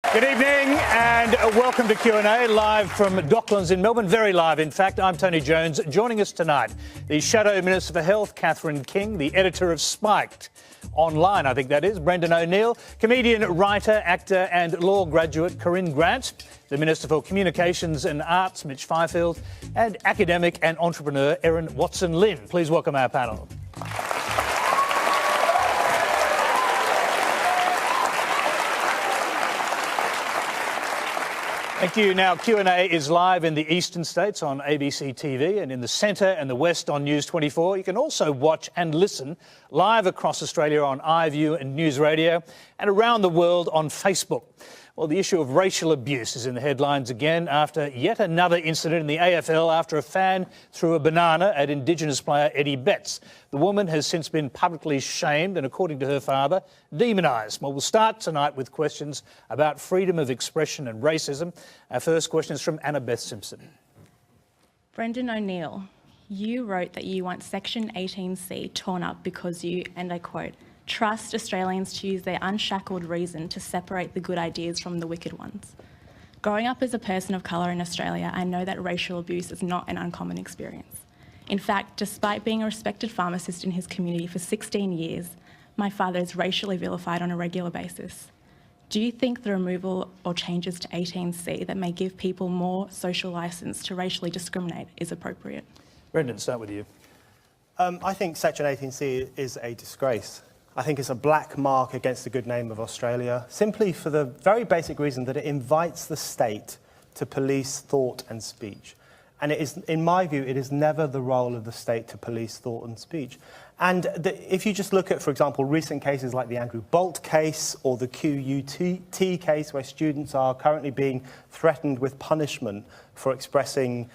Good evening and welcome to Q&A, live from Docklands in Melbourne. Very live, in fact. I'm Tony Jones. Joining us tonight, the Shadow Minister for Health, Catherine King, the editor of Spiked, online, I think that is, Brendan O'Neill, comedian, writer, actor and law graduate Corinne Grant, the Minister for Communications and Arts, Mitch Fifield, and academic and entrepreneur Erin Watson-Lynn. Please welcome our panel. Thank you. Now, Q&A is live in the eastern states on ABC TV and in the centre and the west on News 24. You can also watch and listen live across Australia on iView and News Radio and around the world on Facebook. Well, the issue of racial abuse is in the headlines again after yet another incident in the AFL after a fan threw a banana at Indigenous player Eddie Betts. The woman has since been publicly shamed and, according to her father, demonised. Well, we'll start tonight with questions about freedom of expression and racism. Our first question is from Annabeth Simpson. Brendan O'Neill, you wrote that you want Section 18C torn up because you, and I quote, trust Australians to use their unshackled reason to separate the good ideas from the wicked ones. Growing up as a person of colour in Australia, I know that racial abuse is not an uncommon experience. In fact, despite being a respected pharmacist in his community for 16 years, my father is racially vilified on a regular basis. Do you think the removal or changes to 18C that may give people more social licence to racially discriminate is appropriate? Brendan, start with you. I think Section 18C is a disgrace. I think it's a black mark against the good name of Australia, simply for the very basic reason that it invites the state to police thought and speech. And it is, in my view, it is never the role of the state to police thought and speech. And if you just look at, for example, recent cases like the Andrew Bolt case or the QUT case, where students are currently being threatened with punishment for expressing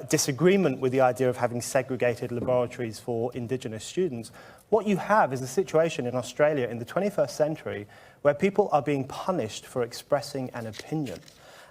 disagreement with the idea of having segregated laboratories for Indigenous students, what you have is a situation in Australia in the 21st century where people are being punished for expressing an opinion.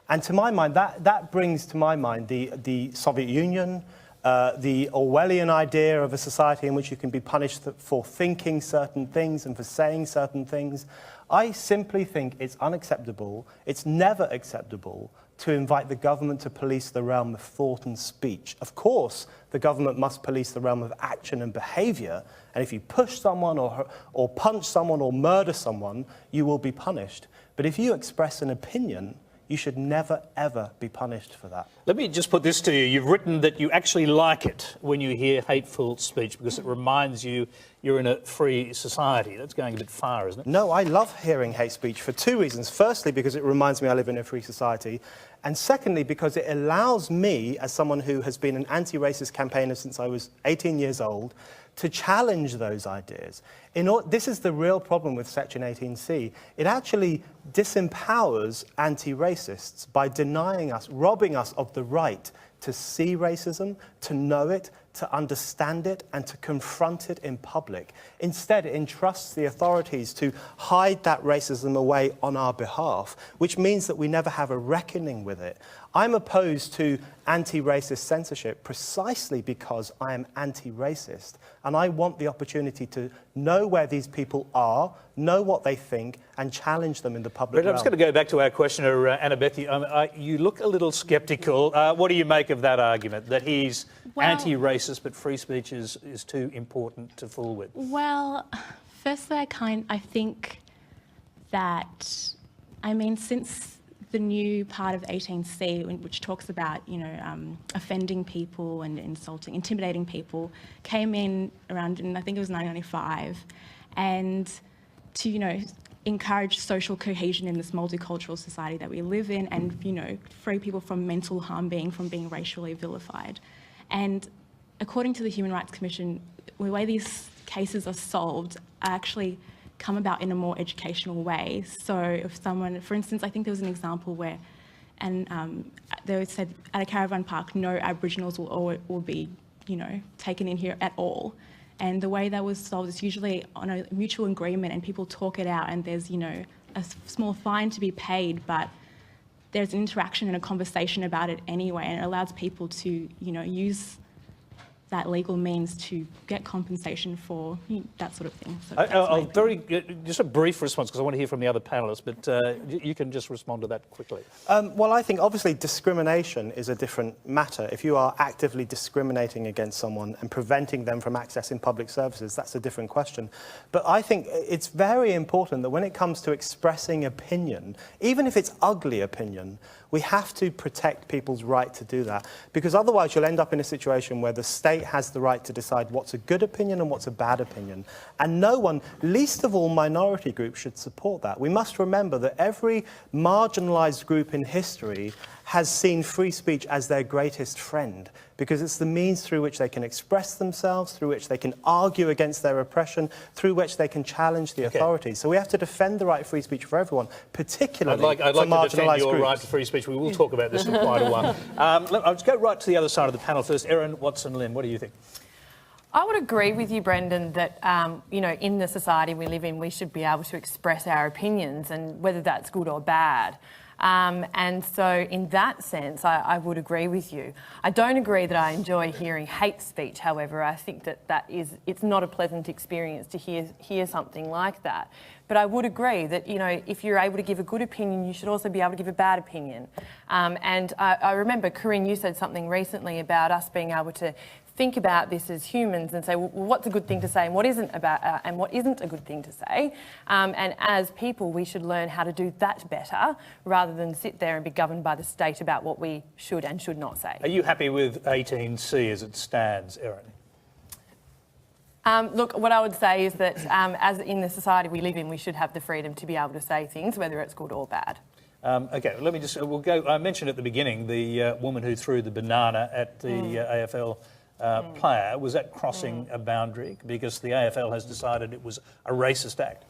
And to my mind, that brings to my mind the Soviet Union, the Orwellian idea of a society in which you can be punished for thinking certain things and for saying certain things. I simply think it's unacceptable, it's never acceptable to invite the government to police the realm of thought and speech. Of course, the government must police the realm of action and behaviour, and if you push someone or punch someone or murder someone, you will be punished. But if you express an opinion, you should never, ever be punished for that. Let me just put this to you. You've written that you actually like it when you hear hateful speech because it reminds you you're in a free society. That's going a bit far, isn't it? No, I love hearing hate speech for two reasons. Firstly, because it reminds me I live in a free society. And secondly, because it allows me, as someone who has been an anti-racist campaigner since I was 18 years old, to challenge those ideas. This is the real problem with Section 18C. It actually disempowers anti-racists by denying us, robbing us of the right to see racism, to know it, to understand it, and to confront it in public. Instead, it entrusts the authorities to hide that racism away on our behalf, which means that we never have a reckoning with it. I'm opposed to anti-racist censorship precisely because I am anti-racist, and I want the opportunity to know where these people are, know what they think, and challenge them in the public realm. I'm just going to go back to our questioner, Annabeth. You look a little sceptical. What do you make of that argument, that he's anti-racist but free speech is too important to fool with? Well, firstly, I think that, since the new part of 18C, which talks about, offending people and insulting, intimidating people, came in around, I think it was 1995, and to, encourage social cohesion in this multicultural society that we live in and, free people from mental harm from being racially vilified. And according to the Human Rights Commission, the way these cases are solved are actually come about in a more educational way. So if someone, for instance, I think there was an example where, they said at a caravan park, no Aboriginals will be, taken in here at all. And the way that was solved is usually on a mutual agreement and people talk it out and there's, a small fine to be paid, but there's an interaction and a conversation about it anyway, and it allows people to, use that legal means to get compensation for that sort of thing. So just a brief response, because I want to hear from the other panellists, but you can just respond to that quickly. Well, I think obviously discrimination is a different matter. If you are actively discriminating against someone and preventing them from accessing public services, that's a different question. But I think it's very important that when it comes to expressing opinion, even if it's ugly opinion, we have to protect people's right to do that, because otherwise you'll end up in a situation where the state has the right to decide what's a good opinion and what's a bad opinion. And no one, least of all minority groups, should support that. We must remember that every marginalised group in history has seen free speech as their greatest friend, because it's the means through which they can express themselves, through which they can argue against their oppression, through which they can challenge the authorities. So we have to defend the right of free speech for everyone, particularly I'd like for to marginalised defend your groups. right to free speech. We will talk about this in quite a while. I'll just go right to the other side of the panel first. Erin, Watson, Lynn, what do you think? I would agree with you, Brendan, that, in the society we live in, we should be able to express our opinions, and whether that's good or bad. And so in that sense, I would agree with you. I don't agree that I enjoy hearing hate speech, however. I think it's not a pleasant experience to hear something like that. But I would agree that, if you're able to give a good opinion, you should also be able to give a bad opinion. And I remember, Corinne, you said something recently about us being able to think about this as humans and say, well, what's a good thing to say and what isn't a good thing to say. And as people, we should learn how to do that better rather than sit there and be governed by the state about what we should and should not say. Are you happy with 18C as it stands, Erin? Look, what I would say is that as in the society we live in, we should have the freedom to be able to say things, whether it's good or bad. OK, let me just, we'll go, I mentioned at the beginning the woman who threw the banana at the AFL player. Was that crossing a boundary? Because the AFL has decided it was a racist act.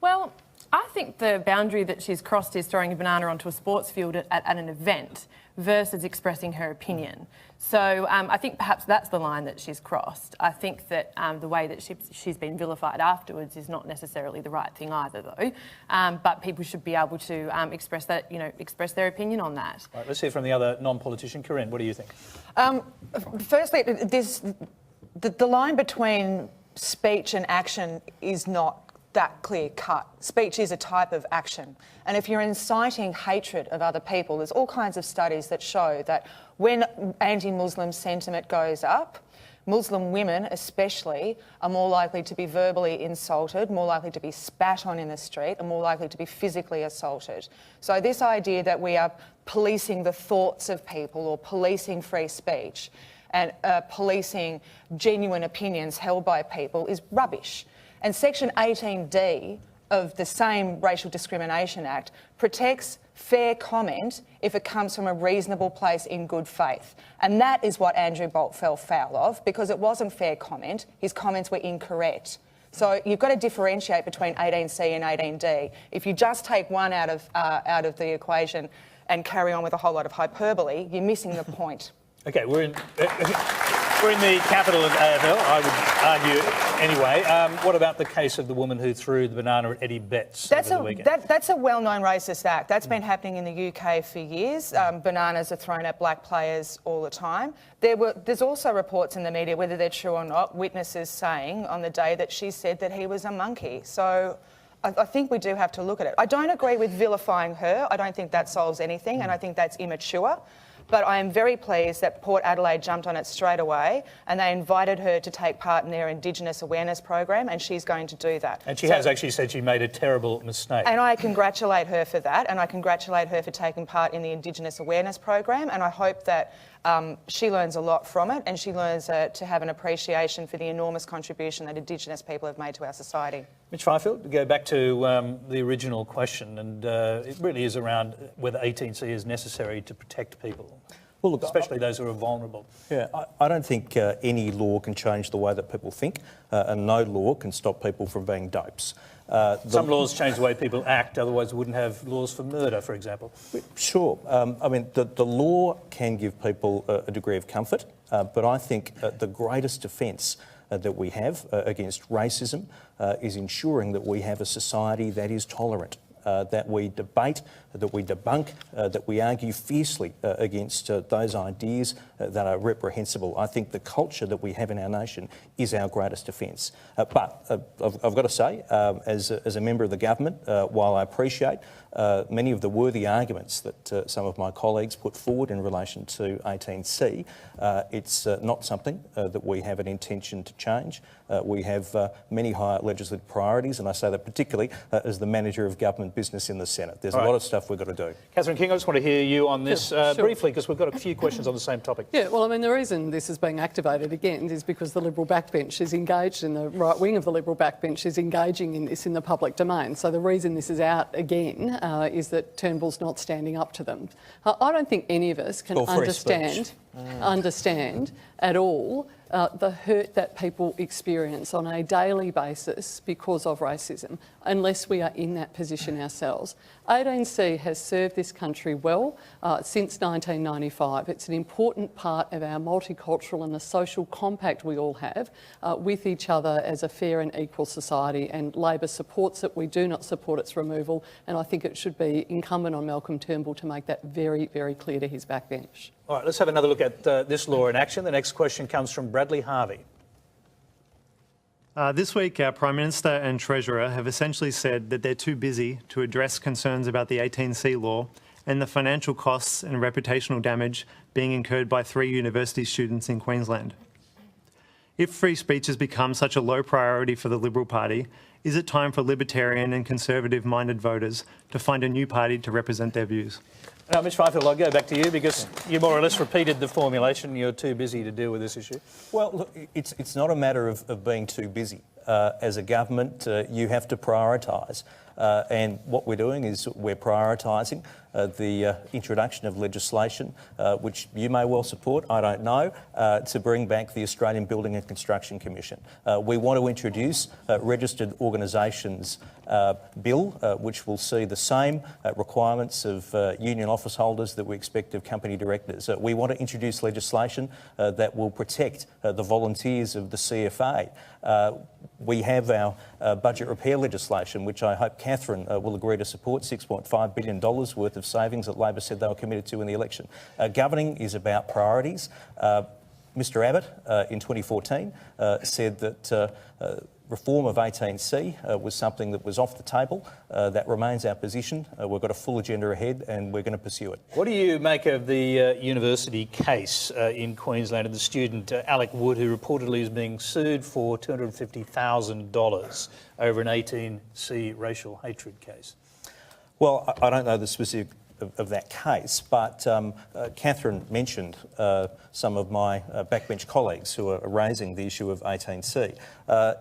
Well, I think the boundary that she's crossed is throwing a banana onto a sports field at an event versus expressing her opinion. So I think perhaps that's the line that she's crossed. I think that the way that she's been vilified afterwards is not necessarily the right thing either, though. But people should be able to express their opinion on that. Right, let's hear from the other non-politician. Corinne, what do you think? Firstly, the line between speech and action is not that clear cut. Speech is a type of action. And if you're inciting hatred of other people, there's all kinds of studies that show that when anti-Muslim sentiment goes up, Muslim women especially are more likely to be verbally insulted, more likely to be spat on in the street, and more likely to be physically assaulted. So this idea that we are policing the thoughts of people or policing free speech and policing genuine opinions held by people is rubbish. And Section 18D of the same Racial Discrimination Act protects fair comment if it comes from a reasonable place in good faith. And that is what Andrew Bolt fell foul of, because it wasn't fair comment. His comments were incorrect. So you've got to differentiate between 18C and 18D. If you just take one out of the equation and carry on with a whole lot of hyperbole, you're missing the point. OK, we're in the capital of AFL, I would argue anyway. What about the case of the woman who threw the banana at Eddie Betts over the weekend? That's a well-known racist act. That's been happening in the UK for years. Bananas are thrown at black players all the time. There's also reports in the media, whether they're true or not, witnesses saying on the day that she said that he was a monkey. So I think we do have to look at it. I don't agree with vilifying her. I don't think that solves anything, and I think that's immature. But I am very pleased that Port Adelaide jumped on it straight away and they invited her to take part in their Indigenous awareness program, and she's going to do that. And she has actually said she made a terrible mistake. And I congratulate her for that, and I congratulate her for taking part in the Indigenous awareness program, and I hope that she learns a lot from it, and she learns to have an appreciation for the enormous contribution that Indigenous people have made to our society. Mitch Fifield, to go back to the original question, and it really is around whether 18C is necessary to protect people. Well, look, especially those who are vulnerable. Yeah, I don't think any law can change the way that people think, and no law can stop people from being dopes. Some laws change the way people act, otherwise we wouldn't have laws for murder, for example. Sure. I mean, the law can give people a degree of comfort, but I think the greatest defence that we have against racism is ensuring that we have a society that is tolerant. that we debate, that we debunk, that we argue fiercely against those ideas that are reprehensible. I think the culture that we have in our nation is our greatest defence. But I've got to say, as a member of the government, while I appreciate many of the worthy arguments that some of my colleagues put forward in relation to 18C, it's not something that we have an intention to change. We have many higher legislative priorities, and I say that particularly as the manager of government business in the Senate. There's a lot of stuff we've got to do. Catherine King, I just want to hear you on this briefly, because we've got a few questions on the same topic. Yeah, well, I mean, the reason this is being activated again is because the Liberal backbench is engaged in the right wing of the Liberal backbench is engaging in this in the public domain. So the reason this is out again is that Turnbull's not standing up to them. I don't think any of us can understand at all the hurt that people experience on a daily basis because of racism, unless we are in that position ourselves. 18C has served this country well since 1995. It's an important part of our multicultural and the social compact we all have with each other as a fair and equal society, and Labor supports it. We do not support its removal, and I think it should be incumbent on Malcolm Turnbull to make that very, very clear to his backbench. All right, let's have another look at this law in action. The next question comes from Bradley Harvey. This week, our Prime Minister and Treasurer have essentially said that they're too busy to address concerns about the 18C law and the financial costs and reputational damage being incurred by 3 university students in Queensland. If free speech has become such a low priority for the Liberal Party, is it time for libertarian and conservative-minded voters to find a new party to represent their views? Now, Ms Fifield, I'll go back to you because you more or less repeated the formulation. You're too busy to deal with this issue. Well, look, it's not a matter of being too busy. As a government, you have to prioritise. And what we're doing is we're prioritising the introduction of legislation, which you may well support, I don't know, to bring back the Australian Building and Construction Commission. We want to introduce registered organisations bill, which will see the same requirements of union office holders that we expect of company directors. We want to introduce legislation that will protect the volunteers of the CFA. We have our budget repair legislation, which I hope Catherine will agree to support, $6.5 billion worth of savings that Labor said they were committed to in the election. Governing is about priorities. Mr Abbott in 2014 said that reform of 18C was something that was off the table. That remains our position. We've got a full agenda ahead and we're going to pursue it. What do you make of the university case in Queensland of the student Alec Wood, who reportedly is being sued for $250,000 over an 18C racial hatred case? Well, I don't know the specific of that case, but Catherine mentioned some of my backbench colleagues who are raising the issue of 18C.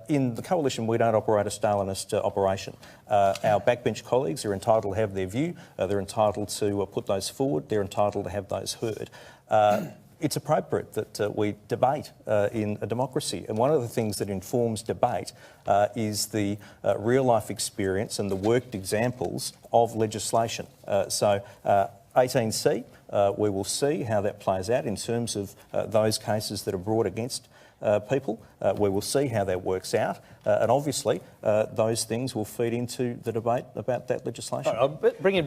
In the Coalition, we don't operate a Stalinist operation. Our backbench colleagues are entitled to have their view, they're entitled to put those forward, they're entitled to have those heard. It's appropriate that we debate in a democracy, and one of the things that informs debate is the real-life experience and the worked examples of legislation. So 18C, we will see how that plays out in terms of those cases that are brought against people. We will see how that works out, and obviously those things will feed into the debate about that legislation. All right, I'll bring in